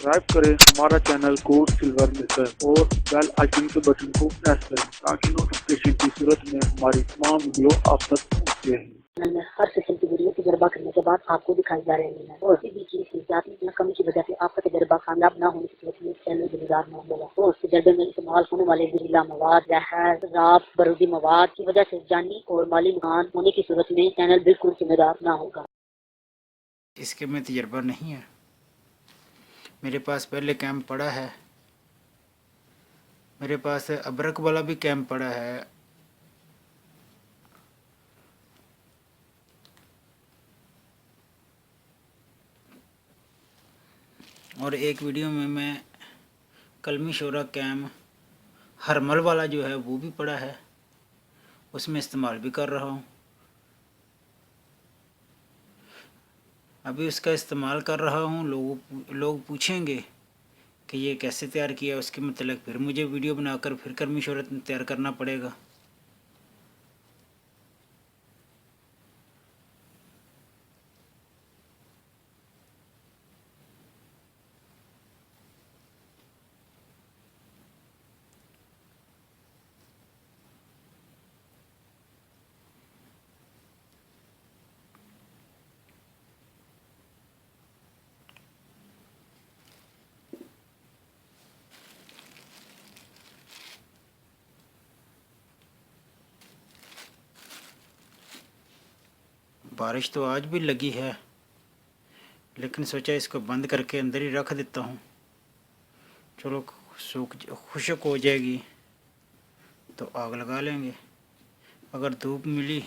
Subscribe करें हमारा channel code silver maker और बेल आइकन के बटन को प्रेस करें ताकि नोटिफिकेशन की सूरत में हमारी तमाम वीडियो आप तक पहुँचते हैं। में हर किस्म की वीडियो तजर्बा करने के बाद आपको दिखाई जा रही है और किसी भी चीज की जाती या कमी की वजह से आपका तजर्बा कामयाब न होने की सूरत में चैनल जिम्मेदार न होगा और तजर्बे में इस्तेमाल होने वाले जहरीला मवाद, जहर, शराब, बारूदी मवाद की वजह से जानी और माली नुकसान होने की सूरत में चैनल बिल्कुल जिम्मेदार न होगा। इसके में तजर्बा नहीं है। मेरे पास पहले कैंप पड़ा है, मेरे पास अबरक वाला भी कैंप पड़ा है। और एक वीडियो में मैं कलमी शोरा कैम्प हरमल वाला जो है वो भी पड़ा है, उसमें इस्तेमाल भी कर रहा हूँ। अभी उसका इस्तेमाल कर रहा हूँ। लोग पूछेंगे कि ये कैसे तैयार किया, उसके मतलब फिर मुझे वीडियो बनाकर फिर कलमी शोरा तैयार करना पड़ेगा। बारिश तो आज भी लगी है, लेकिन सोचा इसको बंद करके अंदर ही रख देता हूँ। चलो खुशक हो जाएगी तो आग लगा लेंगे। अगर धूप मिली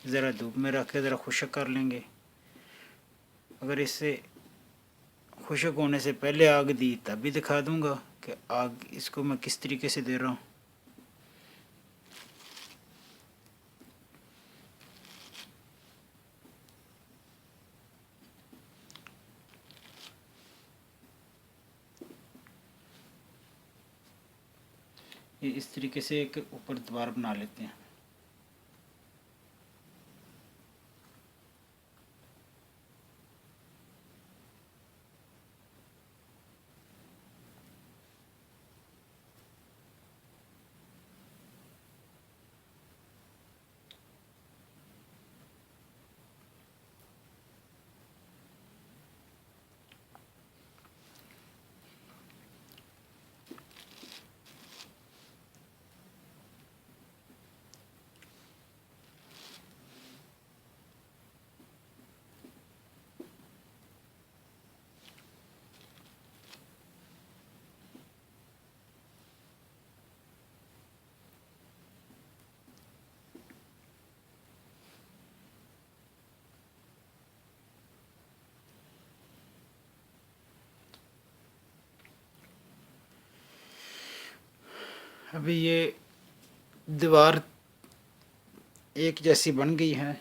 ज़रा धूप में रख के ज़रा खुशक कर लेंगे। अगर इससे खुशक होने से पहले आग दी तब भी दिखा दूंगा कि आग इसको मैं किस तरीके से दे रहा हूँ। ये इस तरीके से एक ऊपर दीवार बना लेते हैं। अभी ये दीवार एक जैसी बन गई है।